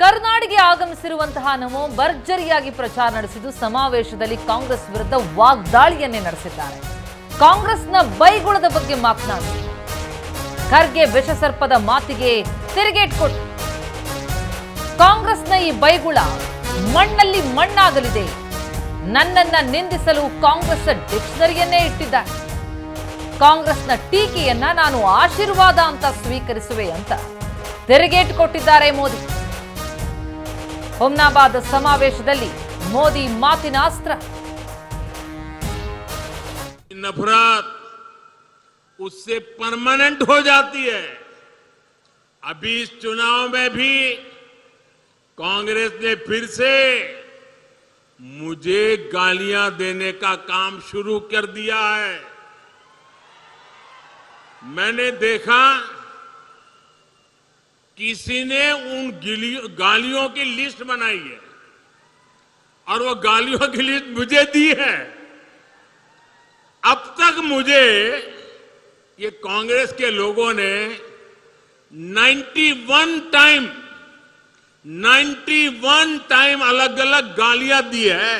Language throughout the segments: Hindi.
ಕರ್ನಾಟಕಕ್ಕೆ ಆಗಮಿಸಿರುವಂತಹ ನಮೋ ಭರ್ಜರಿಯಾಗಿ ಪ್ರಚಾರ ನಡೆಸಿದ್ದು ಸಮಾವೇಶದಲ್ಲಿ ಕಾಂಗ್ರೆಸ್ ವಿರುದ್ಧ ವಾಗ್ದಾಳಿಯನ್ನೇ ನಡೆಸಿದ್ದಾರೆ. ಕಾಂಗ್ರೆಸ್ನ ಬೈಗುಳದ ಬಗ್ಗೆ ಮಾತನಾಡಿ ಖರ್ಗೆ ವಿಷಸರ್ಪದ ಮಾತಿಗೆ ತಿರುಗೇಟು ಕೊಟ್ಟು ಕಾಂಗ್ರೆಸ್ನ ಈ ಬೈಗುಳ ಮಣ್ಣಲ್ಲಿ ಮಣ್ಣಾಗಲಿದೆ, ನನ್ನನ್ನ ನಿಂದಿಸಲು ಕಾಂಗ್ರೆಸ್ ಡಿಕ್ಷನರಿಯನ್ನೇ ಇಟ್ಟಿದ್ದಾರೆ, ಕಾಂಗ್ರೆಸ್ನ ಟೀಕೆಯನ್ನ ನಾನು ಆಶೀರ್ವಾದ ಅಂತ ಸ್ವೀಕರಿಸುವೆ ಅಂತ ತಿರುಗೇಟು ಕೊಟ್ಟಿದ್ದಾರೆ ಮೋದಿ. ಹುಮ್ನಾಬಾದ್ ಸಮಾವೇಶದಲ್ಲಿ ಮೋದಿ ಮಾತಿನ ಅಸ್ತ್ರ. नफरत उससे परमानेंट हो जाती है। अभी इस चुनाव में भी कांग्रेस ने फिर से मुझे गालियां देने का काम शुरू कर दिया है। मैंने देखा किसी ने उन गालियों की लिस्ट बनाई है और वो गालियों की लिस्ट मुझे दी है। अब तक मुझे ये कांग्रेस के लोगों ने 91 टाइम अलग अलग गालियां दी है।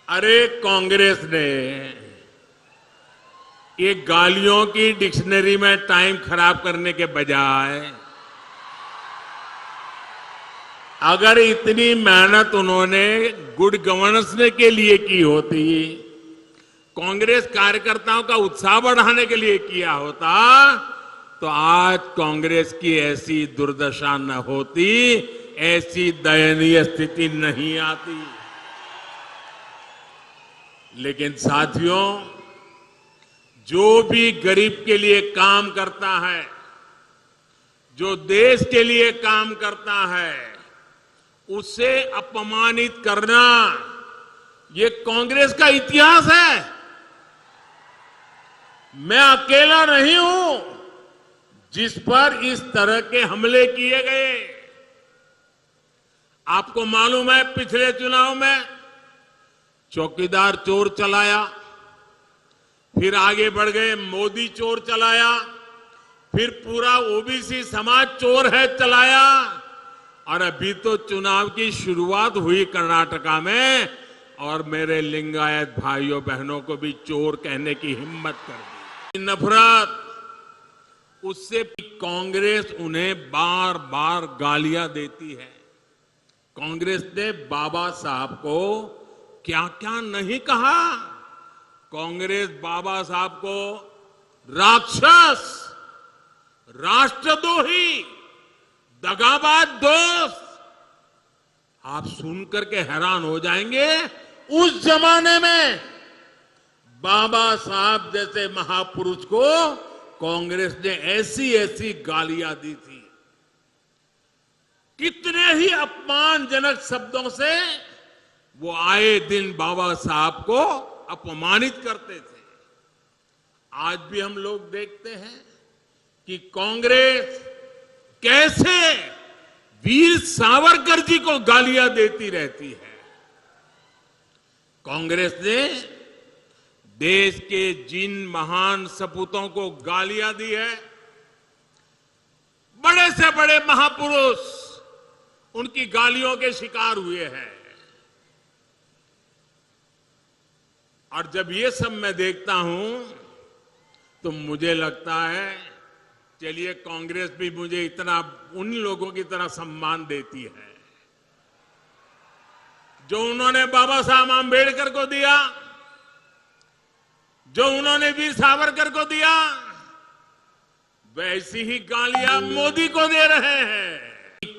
अरे कांग्रेस ने ये गालियों की डिक्शनरी में टाइम खराब करने के बजाय अगर इतनी मेहनत उन्होंने गुड गवर्नेंस के लिए की होती, कांग्रेस कार्यकर्ताओं का उत्साह बढ़ाने के लिए किया होता, तो आज कांग्रेस की ऐसी दुर्दशा न होती, ऐसी दयनीय स्थिति नहीं आती। लेकिन साथियों, जो भी गरीब के लिए काम करता है, जो देश के लिए काम करता है, उसे अपमानित करना ये कांग्रेस का इतिहास है। मैं अकेला नहीं हूं जिस पर इस तरह के हमले किए गए। आपको मालूम है पिछले चुनाव में चौकीदार चोर चलाया, फिर आगे बढ़ गए मोदी चोर चलाया, फिर पूरा ओबीसी समाज चोर है चलाया, और अभी तो चुनाव की शुरुआत हुई कर्नाटका में और मेरे लिंगायत भाइयों बहनों को भी चोर कहने की हिम्मत कर दी। नफरत उससे कांग्रेस उन्हें बार बार गालियां देती है। कांग्रेस ने बाबा साहब को क्या क्या नहीं कहा। कांग्रेस बाबा साहब को राक्षस, राष्ट्रद्रोही, दगाबाज दोस्त, आप सुनकर के हैरान हो जाएंगे। उस जमाने में बाबा साहब जैसे महापुरुष को कांग्रेस ने ऐसी ऐसी गालियां दी थी। कितने ही अपमानजनक शब्दों से वो आए दिन बाबा साहब को अपमानित करते थे। आज भी हम लोग देखते हैं कि कांग्रेस कैसे वीर सावरकर जी को गालियां देती रहती है। कांग्रेस ने देश के जिन महान सपूतों को गालियां दी है, बड़े से बड़े महापुरुष उनकी गालियों के शिकार हुए हैं। और जब ये सब मैं देखता हूं तो मुझे लगता है चलिए कांग्रेस भी मुझे इतना उन लोगों की तरह सम्मान देती है जो उन्होंने बाबा साहब आंबेडकर को दिया, जो उन्होंने वीर सावरकर को दिया, वैसी ही गालियां मोदी को दे रहे हैं।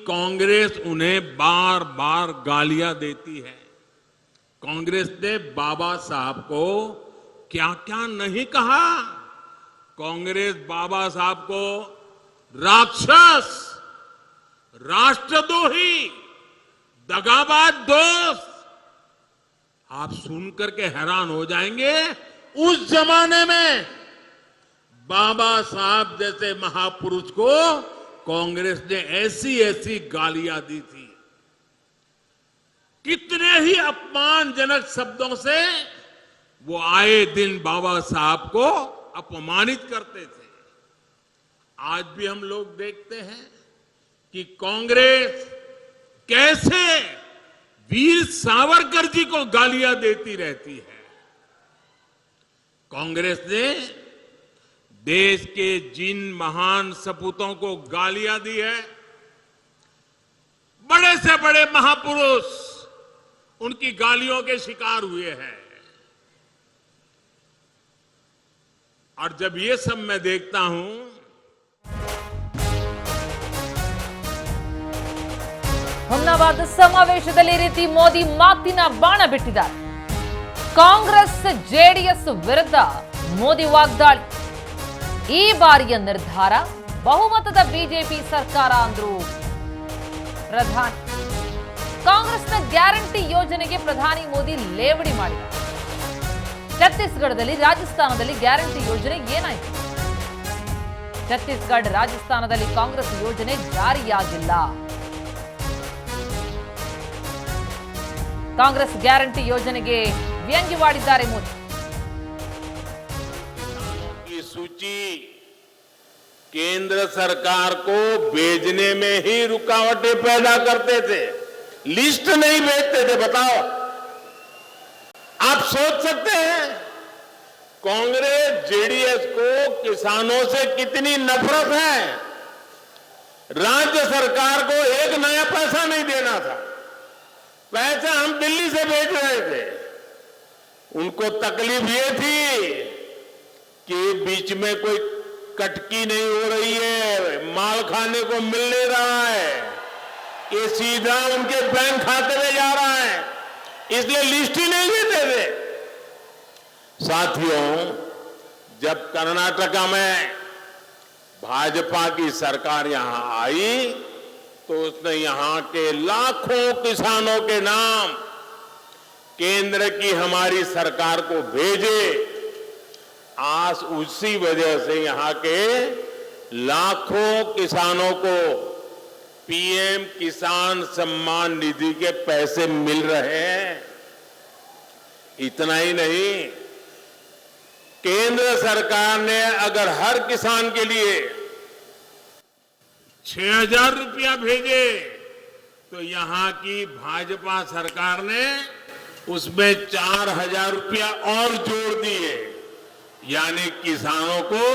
कांग्रेस उन्हें बार बार गालियां देती है। कांग्रेस ने बाबा साहब को क्या क्या नहीं कहा। कांग्रेस बाबा साहब को राक्षस, राष्ट्रद्रोही, दगाबाज दोस्त, आप सुनकर के हैरान हो जाएंगे। उस जमाने में बाबा साहब जैसे महापुरुष को कांग्रेस ने ऐसी ऐसी गालियां दी थी। कितने ही अपमानजनक शब्दों से वो आए दिन बाबा साहब को अपमानित करते थे। आज भी हम लोग देखते हैं कि कांग्रेस कैसे वीर सावरकर जी को गालियां देती रहती है। कांग्रेस ने देश के जिन महान सपूतों को गालियां दी है, बड़े से बड़े महापुरुष उनकी गालियों के शिकार हुए हैं। और जब ये सब मैं देखता हूं, ಹುಮ್ನಾಬಾದ್ ಸಮಾವೇಶದಲ್ಲಿ ಈ ರೀತಿ ಮೋದಿ ಮಾತಿನ ಬಾಣ ಬಿಟ್ಟಿದ್ದಾರೆ. ಕಾಂಗ್ರೆಸ್ ಜೆಡಿಎಸ್ ವಿರುದ್ಧ ಮೋದಿ ವಾಗ್ದಾಳಿ. ಈ ಬಾರಿಯ ನಿರ್ಧಾರ ಬಹುಮತದ ಬಿಜೆಪಿ ಸರ್ಕಾರ ಅಂದ್ರು ಪ್ರಧಾನಿ. ಕಾಂಗ್ರೆಸ್ನ ಗ್ಯಾರಂಟಿ ಯೋಜನೆಗೆ ಪ್ರಧಾನಿ ಮೋದಿ ಲೇವಡಿ ಮಾಡಿದ್ದಾರೆ. ಛತ್ತೀಸ್ಗಢದಲ್ಲಿ, ರಾಜಸ್ಥಾನದಲ್ಲಿ ಗ್ಯಾರಂಟಿ ಯೋಜನೆ ಏನಾಯಿತು? ಛತ್ತೀಸ್ಗಢ, ರಾಜಸ್ಥಾನದಲ್ಲಿ ಕಾಂಗ್ರೆಸ್ ಯೋಜನೆ ಜಾರಿಯಾಗಿಲ್ಲ. ಕಾಂಗ್ರೆಸ್ ಗ್ಯಾರಂಟಿ ಯೋಜನೆಗೆ ವ್ಯಂಗ್ಯವಾಡಿದ್ದಾರೆ ಮೋದಿ. की सूची केंद्र सरकार को भेजने में ही रुकावटें पैदा करते थे, लिस्ट नहीं भेजते थे। बताओ, आप सोच सकते हैं कांग्रेस जेडीएस को किसानों से कितनी नफरत है। राज्य सरकार को एक नया पैसा नहीं देना था, पैसा हम दिल्ली से भेज रहे थे। उनको तकलीफ ये थी कि बीच में कोई कटकी नहीं हो रही है, माल खाने को मिल नहीं रहा है, ये सीधा उनके बैंक खाते में जा रहा है, इसलिए लिस्ट ही नहीं देते थे। साथियों, जब कर्नाटका में भाजपा की सरकार यहां आई तो उसने यहां के लाखों किसानों के नाम केंद्र की हमारी सरकार को भेजे। आज उसी वजह से यहां के लाखों किसानों को पीएम किसान सम्मान निधि के पैसे मिल रहे हैं। इतना ही नहीं, केंद्र सरकार ने अगर हर किसान के लिए 6,000 रुपया भेजे तो यहां की भाजपा सरकार ने उसमें 4,000 रुपया और जोड़ दिए, यानी किसानों को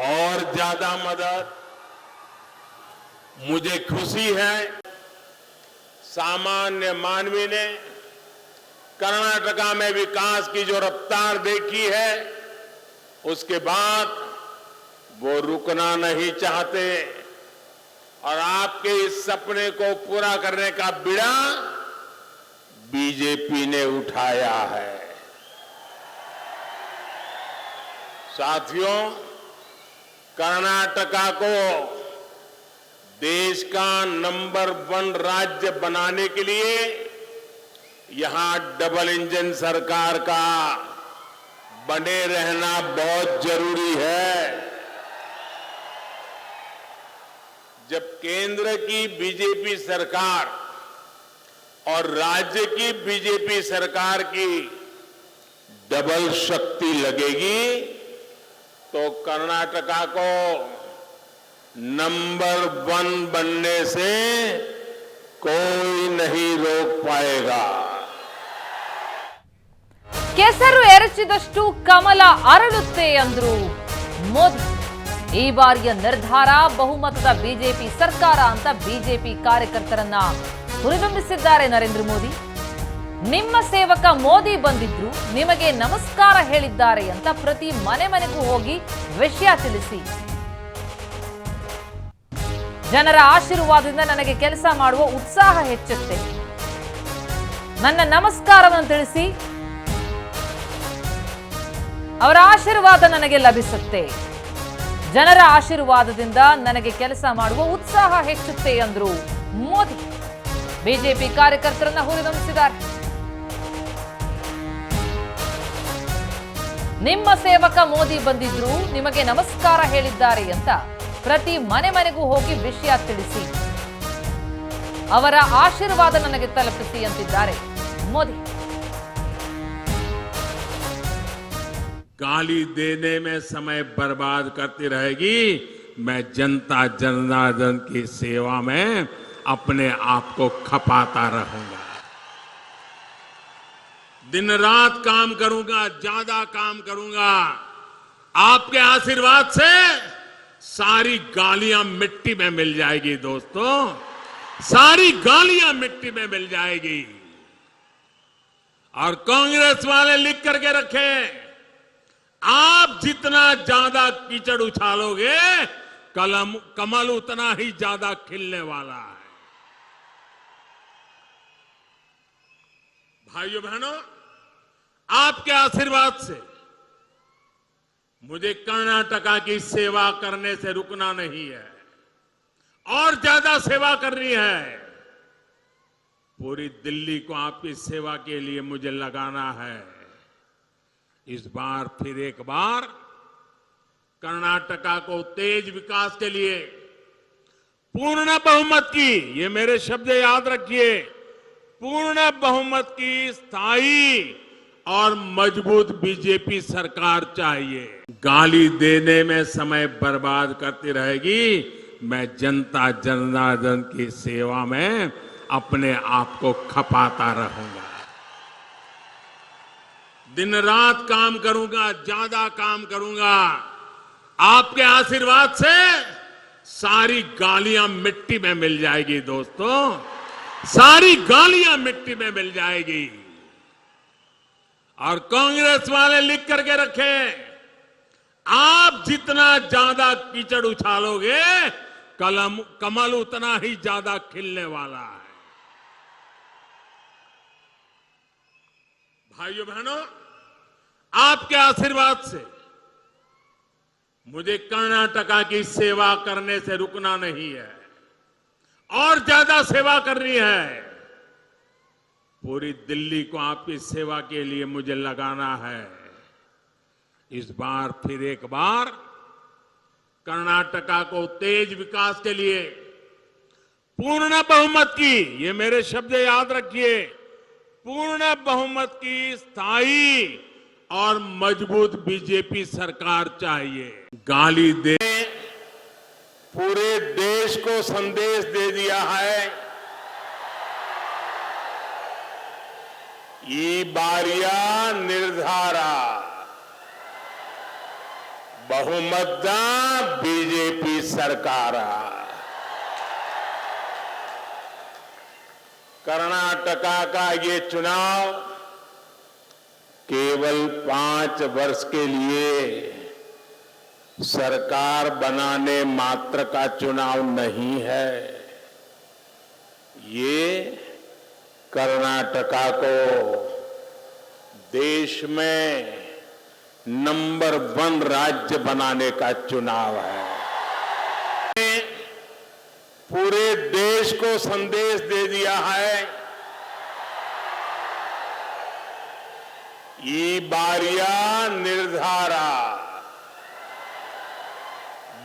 और ज्यादा मदद। मुझे खुशी है सामान्य मानवी ने कर्नाटका में विकास की जो रफ्तार देखी है, उसके बाद वो रुकना नहीं चाहते और आपके इस सपने को पूरा करने का बीड़ा बीजेपी ने उठाया है। साथियों, कर्नाटका को देश का नंबर 1 राज्य बनाने के लिए यहां डबल इंजन सरकार का बने रहना बहुत जरूरी है। जब केंद्र की बीजेपी सरकार और राज्य की बीजेपी सरकार की डबल शक्ति लगेगी तो कर्नाटका को नंबर 1 बनने से कोई नहीं रोक पाएगा। ಕೆಸರು ಎರಚಿದಷ್ಟು ಕಮಲ ಅರಳುತ್ತೆ ಅಂದ್ರು ಮೋದಿ. ಈ ಬಾರಿಯ ನಿರ್ಧಾರ ಬಹುಮತದ ಬಿಜೆಪಿ ಸರ್ಕಾರ ಅಂತ ಬಿಜೆಪಿ ಕಾರ್ಯಕರ್ತರನ್ನ ಹುರಿದುಂಬಿಸಿದ್ದಾರೆ ನರೇಂದ್ರ ಮೋದಿ. ನಿಮ್ಮ ಸೇವಕ ಮೋದಿ ಬಂದಿದ್ರು, ನಿಮಗೆ ನಮಸ್ಕಾರ ಹೇಳಿದ್ದಾರೆ ಅಂತ ಪ್ರತಿ ಮನೆ ಮನೆಗೂ ಹೋಗಿ ವಿಷಯ ತಿಳಿಸಿ. ಜನರ ಆಶೀರ್ವಾದದಿಂದ ನನಗೆ ಕೆಲಸ ಮಾಡುವ ಉತ್ಸಾಹ ಹೆಚ್ಚುತ್ತೆ. ನನ್ನ ನಮಸ್ಕಾರವನ್ನು ತಿಳಿಸಿ, ಅವರ ಆಶೀರ್ವಾದ ನನಗೆ ಲಭಿಸುತ್ತೆ. ಜನರ ಆಶೀರ್ವಾದದಿಂದ ನನಗೆ ಕೆಲಸ ಮಾಡುವ ಉತ್ಸಾಹ ಹೆಚ್ಚುತ್ತೆ ಅಂದ್ರು ಮೋದಿ. ಬಿಜೆಪಿ ಕಾರ್ಯಕರ್ತರನ್ನ ಹುರಿದುಂಬಿಸಿದ್ದಾರೆ. ನಿಮ್ಮ ಸೇವಕ ಮೋದಿ ಬಂದಿದ್ರು, ನಿಮಗೆ ನಮಸ್ಕಾರ ಹೇಳಿದ್ದಾರೆ ಅಂತ ಪ್ರತಿ ಮನೆ ಮನೆಗೂ ಹೋಗಿ ವಿಷಯ ತಿಳಿಸಿ, ಅವರ ಆಶೀರ್ವಾದ ನನಗೆ ತಲುಪಿಸಿ ಅಂತಿದ್ದಾರೆ ಮೋದಿ. गाली देने में समय बर्बाद करती रहेगी मैं जनता जनार्दन की सेवा में अपने आप को खपाता रहूंगा। दिन रात काम करूंगा, ज्यादा काम करूंगा। आपके आशीर्वाद से सारी गालियां मिट्टी में मिल जाएगी दोस्तों, सारी गालियां मिट्टी में मिल जाएगी। और कांग्रेस वाले लिख करके रखें, आप जितना ज्यादा कीचड़ उछालोगे कमल उतना ही ज्यादा खिलने वाला है। भाइयों बहनों, आपके आशीर्वाद से मुझे कर्नाटका की सेवा करने से रुकना नहीं है, और ज्यादा सेवा करनी है। पूरी दिल्ली को आपकी सेवा के लिए मुझे लगाना है। इस बार फिर एक बार कर्नाटका को तेज विकास के लिए पूर्ण बहुमत की, ये मेरे शब्द याद रखिए, पूर्ण बहुमत की स्थायी और मजबूत बीजेपी सरकार चाहिए। गाली देने में समय बर्बाद करती रहेगी, मैं जनता जनार्दन की सेवा में अपने आप को खपाता रहूंगा। दिन रात काम करूंगा, ज्यादा काम करूंगा। आपके आशीर्वाद से सारी गालियां मिट्टी में मिल जाएगी दोस्तों, सारी गालियां मिट्टी में मिल जाएगी। और कांग्रेस वाले लिख करके रखें, आप जितना ज्यादा कीचड़ उछालोगे कमल उतना ही ज्यादा खिलने वाला है। भाइयों बहनों, आपके आशीर्वाद से मुझे कर्नाटका की सेवा करने से रुकना नहीं है, और ज्यादा सेवा करनी है। पूरी दिल्ली को आपकी सेवा के लिए मुझे लगाना है। इस बार फिर एक बार कर्नाटका को तेज विकास के लिए पूर्ण बहुमत की, ये मेरे शब्द याद रखिए, पूर्ण बहुमत की स्थायी और मजबूत बीजेपी सरकार चाहिए। गाली दे पूरे देश को संदेश दे दिया है, ये बारिया निर्धारा बहुमत बीजेपी सरकार। कर्नाटका का ये चुनाव केवल 5 वर्ष के लिए सरकार बनाने मात्र का चुनाव नहीं है। ये कर्नाटका को देश में नंबर 1 राज्य बनाने का चुनाव है। पूरे देश को संदेश दे दिया है, ये बारिया निर्धारा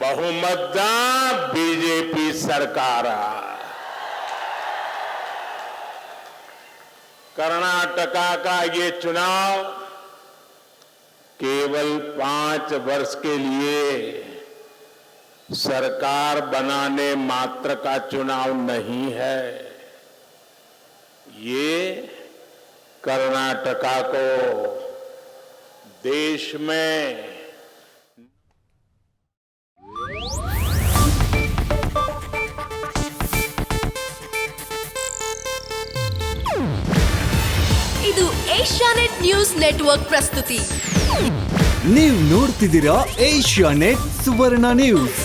बहुमत बीजेपी सरकार। कर्नाटका का ये चुनाव केवल 5 वर्ष के लिए सरकार बनाने मात्र का चुनाव नहीं है। ये कर्नाटका को देश में ಇದು ಏಷ್ಯಾನೆಟ್ ನ್ಯೂಸ್ ನೆಟ್ವರ್ಕ್ ಪ್ರಸ್ತುತಿ. ನೀವು ನೋಡ್ತಿದ್ದೀರಾ ಏಷ್ಯಾನೆಟ್ ಸುವರ್ಣ ನ್ಯೂಸ್.